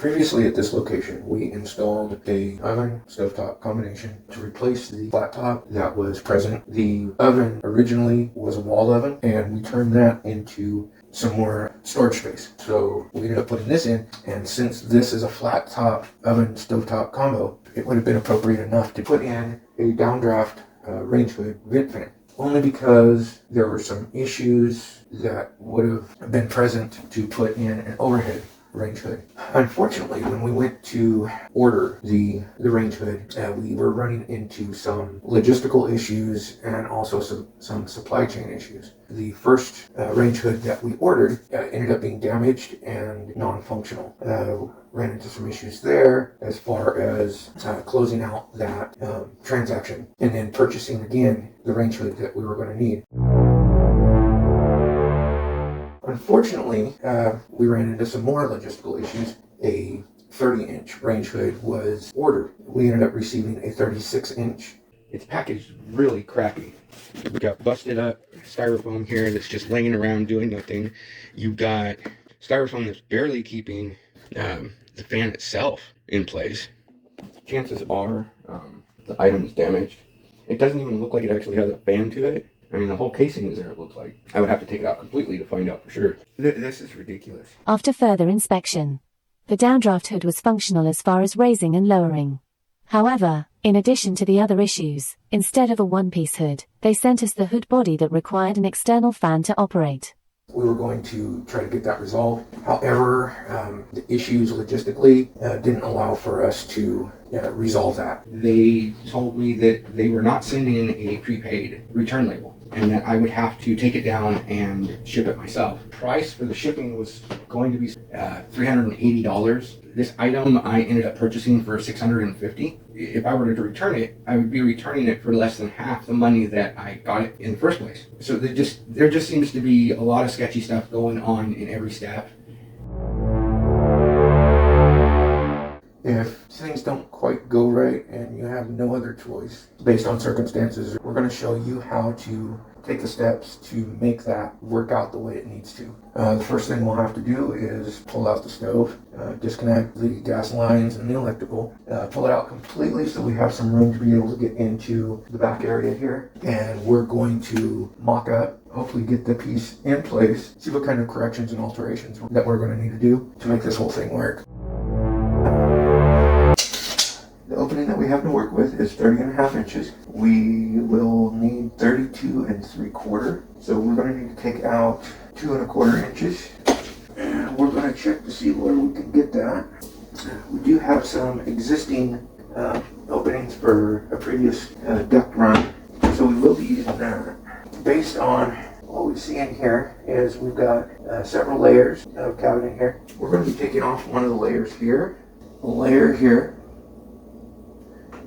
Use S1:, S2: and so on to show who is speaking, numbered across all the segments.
S1: Previously at this location, we installed a oven stovetop combination to replace the flat top that was present. The oven originally was a wall oven, and we turned that into some more storage space. So we ended up putting this in, and since this is a flat top oven stovetop combo, it would have been appropriate enough to put in a downdraft range hood vent fan. Only because there were some issues that would have been present to put in an overhead range hood. Unfortunately, when we went to order the range hood, we were running into some logistical issues and also some supply chain issues. The first range hood that we ordered ended up being damaged and non-functional. Ran into some issues there as far as closing out that transaction and then purchasing again the range hood that we were going to need. Unfortunately, we ran into some more logistical issues. A 30-inch range hood was ordered. We ended up receiving a 36-inch. It's packaged really crappy. We've got busted up styrofoam here that's just laying around doing nothing. You've got styrofoam that's barely keeping the fan itself in place. Chances are the item is damaged. It doesn't even look like it actually has a fan to it. I mean, the whole casing is there, it looks like. I would have to take it out completely to find out for sure. This is ridiculous.
S2: After further inspection, the downdraft hood was functional as far as raising and lowering. However, in addition to the other issues, instead of a one-piece hood, they sent us the hood body that required an external fan to operate.
S1: We were going to try to get that resolved. However, the issues logistically didn't allow for us to resolve that. They told me that they were not sending a prepaid return label and that I would have to take it down and ship it myself. Price for the shipping was going to be $380. This item I ended up purchasing for $650. If I were to return it, I would be returning it for less than half the money that I got it in the first place. So there just seems to be a lot of sketchy stuff going on in every step. If things don't quite go right and you have no other choice based on circumstances, we're going to show you how to take the steps to make that work out the way it needs to. The first thing we'll have to do is pull out the stove, disconnect the gas lines and the electrical, pull it out completely so we have some room to be able to get into the back area here. And we're going to mock up, hopefully get the piece in place, see what kind of corrections and alterations that we're going to need to do to make this whole thing work. The opening that we have to work with is 30.5 inches. We will need 32 3/4. So we're going to need to take out 2 1/4 inches. And we're going to check to see where we can get that. We do have some existing openings for a previous duct run. So we will be using that. Based on what we see in here is we've got several layers of cabinet here. We're going to be taking off one of the layers here, a layer here,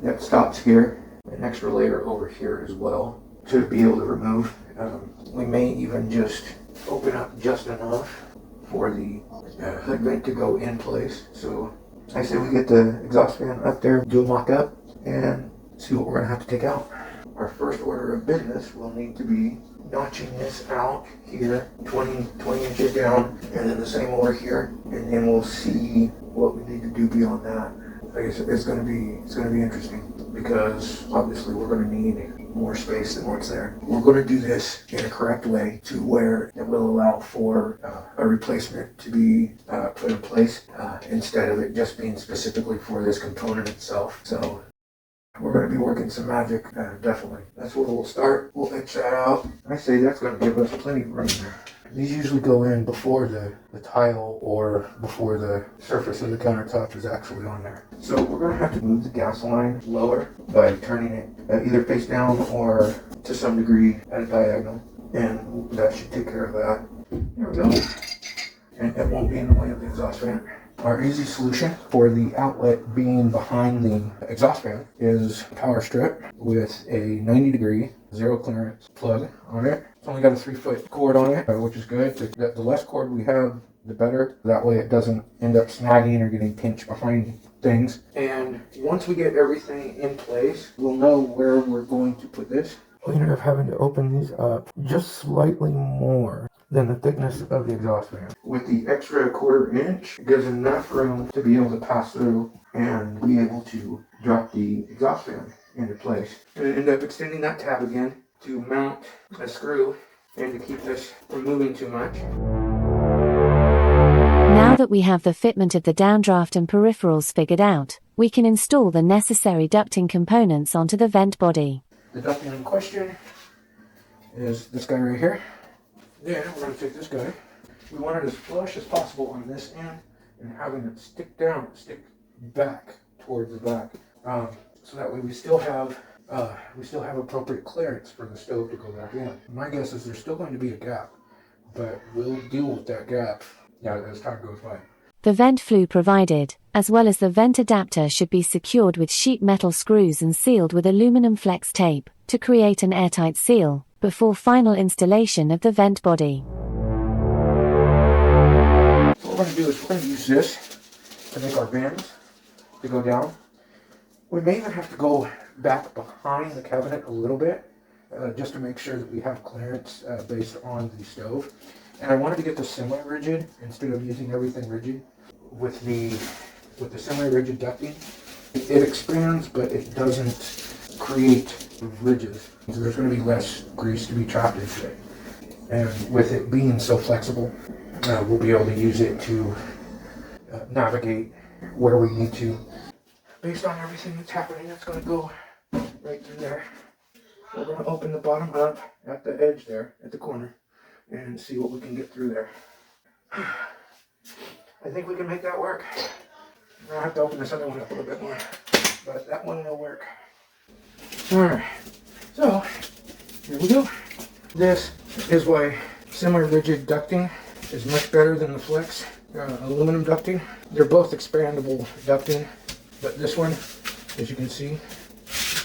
S1: that stops here, an extra layer over here as well to be able to remove. We may even just open up just enough for the hood vent to go in place. So I say we get the exhaust fan up there, do a mock up, and see what we're going to have to take out. Our first order of business will need to be notching this out here, 20 inches down, and then the same over here, and then we'll see what we need to do beyond that. I guess it's going to be interesting because obviously we're going to need more space than what's there. We're going to do this in a correct way to where it will allow for a replacement to be put in place instead of it just being specifically for this component itself. So we're going to be working some magic, definitely. That's where we'll start. We'll etch that out. I say that's going to give us plenty of room there. These usually go in before the tile or before the surface of the countertop is actually on there. So we're going to have to move the gas line lower by turning it either face down or to some degree at a diagonal. And that should take care of that. There we go. And it won't be in the way of the exhaust fan. Our easy solution for the outlet being behind the exhaust fan is a power strip with a 90-degree zero clearance plug on it. It's only got a 3-foot cord on it, which is good. The less cord we have, the better. That way it doesn't end up snagging or getting pinched behind things. And once we get everything in place, we'll know where we're going to put this. we ended up having to open these up just slightly more than the thickness of the exhaust fan. With the extra 1/4 inch, it gives enough room to be able to pass through and be able to drop the exhaust fan into place. And end up extending that tab again to mount a screw and to keep this from moving too much.
S2: Now that we have the fitment of the downdraft and peripherals figured out, we can install the necessary ducting components onto the vent body.
S1: The ducting in question is this guy right here. Then we're going to take this guy. We want it as flush as possible on this end and having it stick back towards the back. So that way we still have appropriate clearance for the stove to go back in. My guess is there's still going to be a gap, but we'll deal with that gap as time goes by.
S2: The vent flue provided, as well as the vent adapter, should be secured with sheet metal screws and sealed with aluminum flex tape to create an airtight seal before final installation of the vent body.
S1: So what we're going to do is we're going to use this to make our vents to go down. We may even have to go back behind the cabinet a little bit just to make sure that we have clearance based on the stove. And I wanted to get the semi-rigid instead of using everything rigid. With the semi-rigid ducting, it expands, but it doesn't create ridges. So there's going to be less grease to be trapped into it. And with it being so flexible, we'll be able to use it to navigate where we need to. Based on everything that's happening, it's going to go right through there. We're going to open the bottom up at the edge there, at the corner, and see what we can get through there. I think we can make that work. I'm going to have to open this other one up a little bit more, but that one will work. Alright, so here we go. This is why semi-rigid ducting is much better than the flex aluminum ducting. They're both expandable ducting, but this one, as you can see,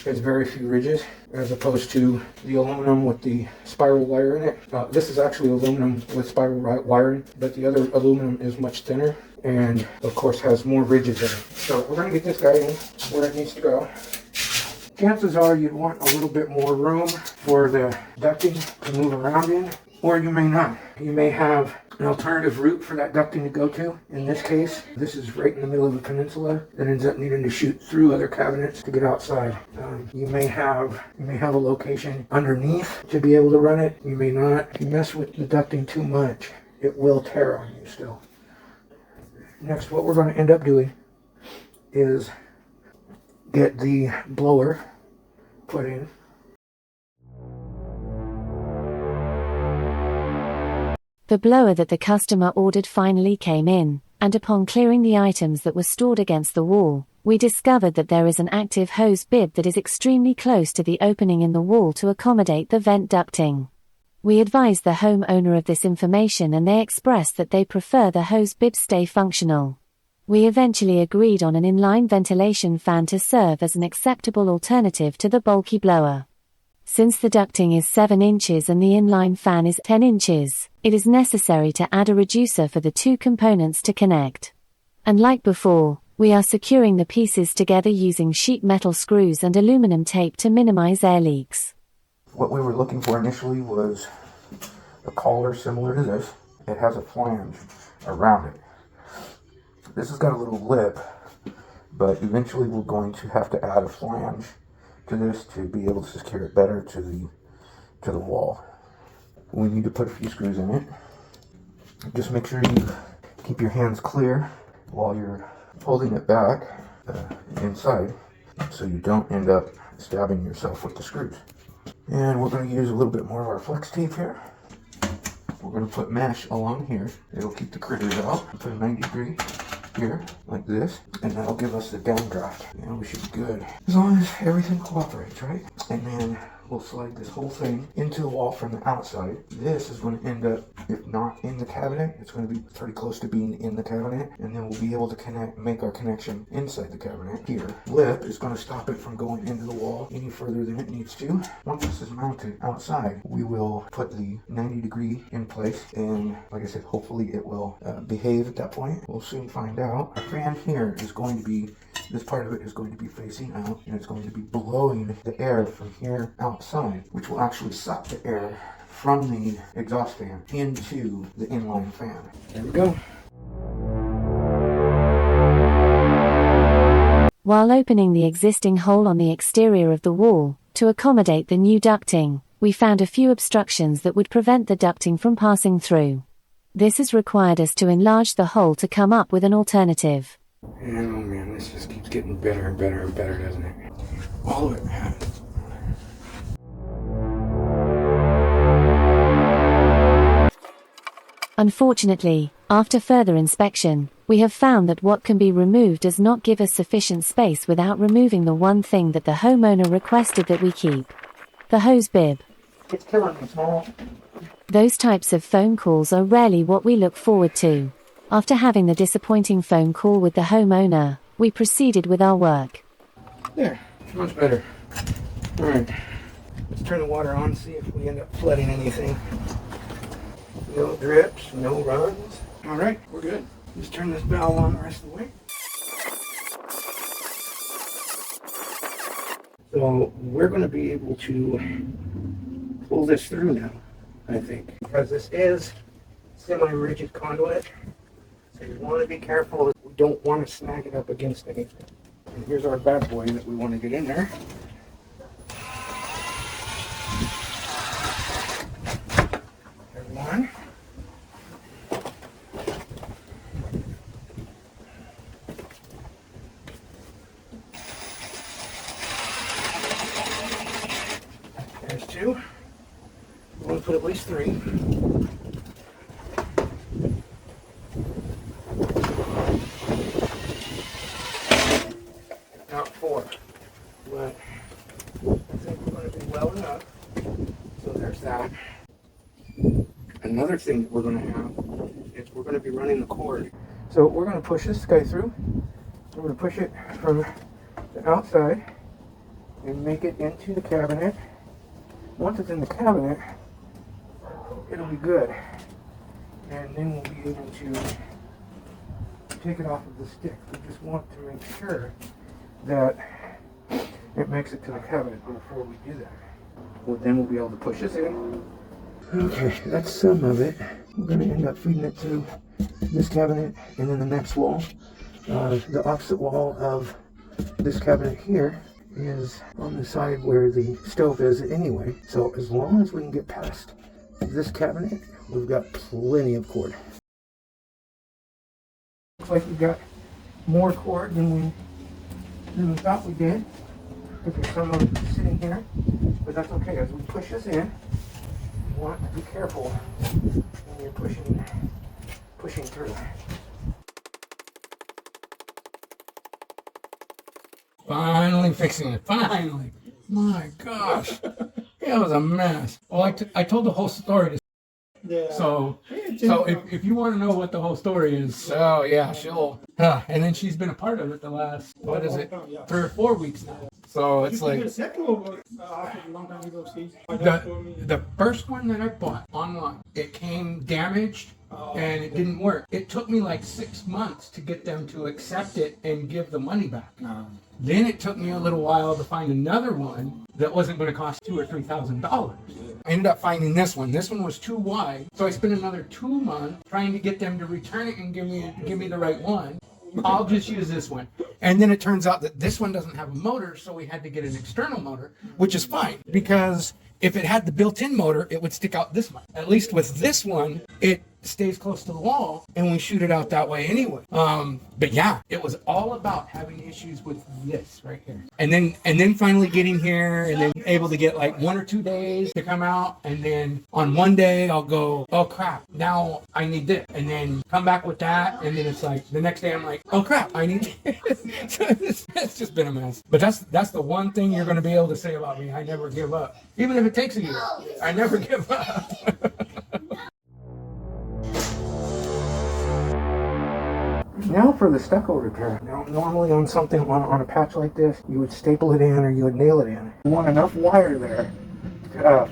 S1: has very few ridges as opposed to the aluminum with the spiral wire in it. This is actually aluminum with spiral wiring, but the other aluminum is much thinner and of course has more ridges in it. So we're going to get this guy in where it needs to go. Chances are you'd want a little bit more room for the ducting to move around in, or you may not. You may have an alternative route for that ducting to go to. In this case, this is right in the middle of a peninsula that ends up needing to shoot through other cabinets to get outside. You may have a location underneath to be able to run it. You may not. If you mess with the ducting too much, it will tear on you still. Next, what we're going to end up doing is get the blower put in.
S2: The blower that the customer ordered finally came in, and upon clearing the items that were stored against the wall, we discovered that there is an active hose bib that is extremely close to the opening in the wall to accommodate the vent ducting. We advised the homeowner of this information and they expressed that they prefer the hose bib stay functional. We eventually agreed on an inline ventilation fan to serve as an acceptable alternative to the bulky blower. Since the ducting is 7 inches and the inline fan is 10 inches, it is necessary to add a reducer for the two components to connect. And like before, we are securing the pieces together using sheet metal screws and aluminum tape to minimize air leaks.
S1: What we were looking for initially was a collar similar to this. It has a flange around it. This has got a little lip, but eventually we're going to have to add a flange to this to be able to secure it better to the wall. We need to put a few screws in it. Just make sure you keep your hands clear while you're holding it back inside so you don't end up stabbing yourself with the screws. And we're going to use a little bit more of our flex tape here. We're going to put mesh along here. It'll keep the critters out. Put a 90 degree here, like this, and that'll give us the downdraft. We should be good. As long as everything cooperates, right? And then we'll slide this whole thing into the wall from the outside. This is going to end up, if not in the cabinet, it's going to be pretty close to being in the cabinet, and then we'll be able to make our connection inside the cabinet here. Lip is going to stop it from going into the wall any further than it needs to. Once this is mounted outside, we will put the 90 degree in place, and like I said, hopefully it will behave at that point. We'll soon find out. Our fan here is going to be, this part of it is going to be facing out, and it's going to be blowing the air from here out outside, which will actually suck the air from the exhaust fan into the inline fan. There we go.
S2: While opening the existing hole on the exterior of the wall, to accommodate the new ducting, we found a few obstructions that would prevent the ducting from passing through. This has required us to enlarge the hole to come up with an alternative.
S1: And oh man, this just keeps getting better and better and better, doesn't it? All of it has.
S2: Unfortunately, after further inspection, we have found that what can be removed does not give us sufficient space without removing the one thing that the homeowner requested that we keep: the hose bib.
S1: It's killing me, small.
S2: Those types of phone calls are rarely what we look forward to. After having the disappointing phone call with the homeowner, we proceeded with our work.
S1: There, much better. Alright, let's turn the water on, see if we end up flooding anything. No drips, no runs. Alright, we're good. Just turn this valve on the rest of the way. So we're going to be able to pull this through now, I think. Because this is semi-rigid conduit. So you want to be careful. We don't want to snag it up against anything. And here's our bad boy that we want to get in there. There's one. There's two. We want to put at least three. Not four. But I think we're going to be well enough. So there's that. Another thing that we're going to have is we're going to be running the cord. So we're going to push this guy through. We're going to push it from the outside and make it into the cabinet. Once it's in the cabinet, it'll be good. And then we'll be able to take it off of the stick. We just want to make sure that it makes it to the cabinet before we do that. Well, then we'll be able to push this in. Okay, that's some of it. We're going to end up feeding it to this cabinet and then the next wall. The opposite wall of this cabinet here is on the side where the stove is anyway. So as long as we can get past this cabinet, we've got plenty of cord. Looks like we've got more cord than we thought we did. Because there's some of it sitting here, but that's okay. As we push this in, you want to be careful when you're pushing through. Finally fixing it. Finally. My gosh. It was a mess. Well, I told the whole story to
S3: Yeah.
S1: So if you want to know what the whole story is, oh yeah, she'll. And then she's been a part of it the last, what is it, 3 or 4 weeks now. So it's like the first one that I bought online, it came damaged and it didn't work. It took me like 6 months to get them to accept it and give the money back. Then it took me a little while to find another one that wasn't going to cost $2,000 or $3,000. I ended up finding this one. This one was too wide, so I spent another 2 months trying to get them to return it and give me the right one. I'll just use this one. And then it turns out that this one doesn't have a motor, so we had to get an external motor, which is fine because if it had the built-in motor, it would stick out this much. At least with this one, it stays close to the wall and we shoot it out that way anyway. But yeah, it was all about having issues with this right here. And then finally getting here and then able to get like 1 or 2 days to come out. And then on one day I'll go, oh crap, now I need this. And then come back with that. And then it's like the next day I'm like, oh crap, I need this. So it's just been a mess. But that's the one thing you're going to be able to say about me. I never give up. Even if it takes a year, I never give up. Now for the stucco repair. Now normally on something on a patch like this, you would staple it in or you would nail it in. You want enough wire there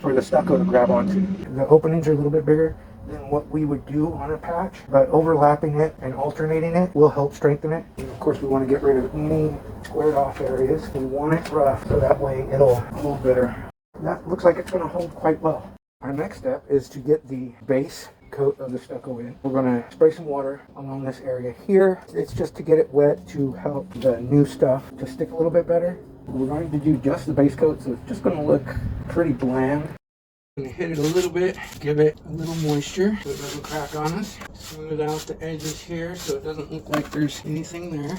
S1: for the stucco to grab onto. The openings are a little bit bigger than what we would do on a patch, but overlapping it and alternating it will help strengthen it. And of course we want to get rid of any squared off areas. We want it rough so that way it'll hold better. That looks like it's going to hold quite well. Our next step is to get the base coat of the stucco in. We're going to spray some water along this area here. It's just to get it wet to help the new stuff to stick a little bit better. We're going to do just the base coat, so it's just going to look pretty bland. I'm going to hit it a little bit, give it a little moisture so it doesn't crack on us. Smooth out the edges here so it doesn't look like there's anything there.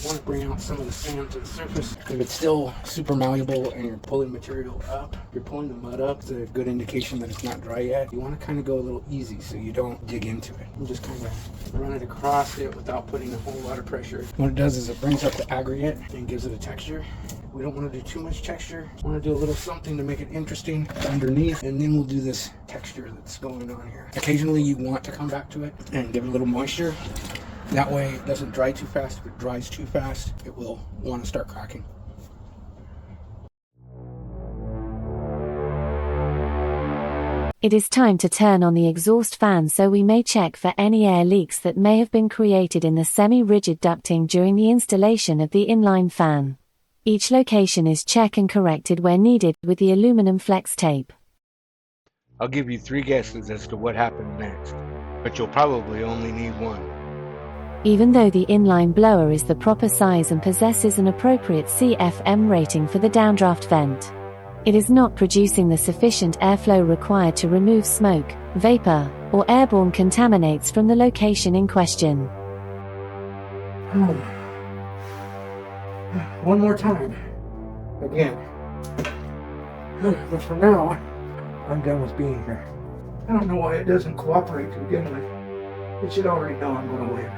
S1: Want to bring out some of the sand to the surface. If it's still super malleable and you're pulling material up, you're pulling the mud up, it's a good indication that it's not dry yet. You want to kind of go a little easy so you don't dig into it. And just kind of run it across it without putting a whole lot of pressure. What it does is it brings up the aggregate and gives it a texture. We don't want to do too much texture. We want to do a little something to make it interesting underneath, and then we'll do this texture that's going on here. Occasionally you want to come back to it and give it a little moisture. That way it doesn't dry too fast. If it dries too fast, it will want to start cracking.
S2: It is time to turn on the exhaust fan so we may check for any air leaks that may have been created in the semi-rigid ducting during the installation of the inline fan. Each location is checked and corrected where needed with the aluminum flex tape.
S3: I'll give you 3 guesses as to what happened next, but you'll probably only need one.
S2: Even though the inline blower is the proper size and possesses an appropriate CFM rating for the downdraft vent, it is not producing the sufficient airflow required to remove smoke, vapor, or airborne contaminants from the location in question.
S1: One more time. Again. But for now, I'm done with being here. I don't know why it doesn't cooperate to begin with. It should already know I'm going to win.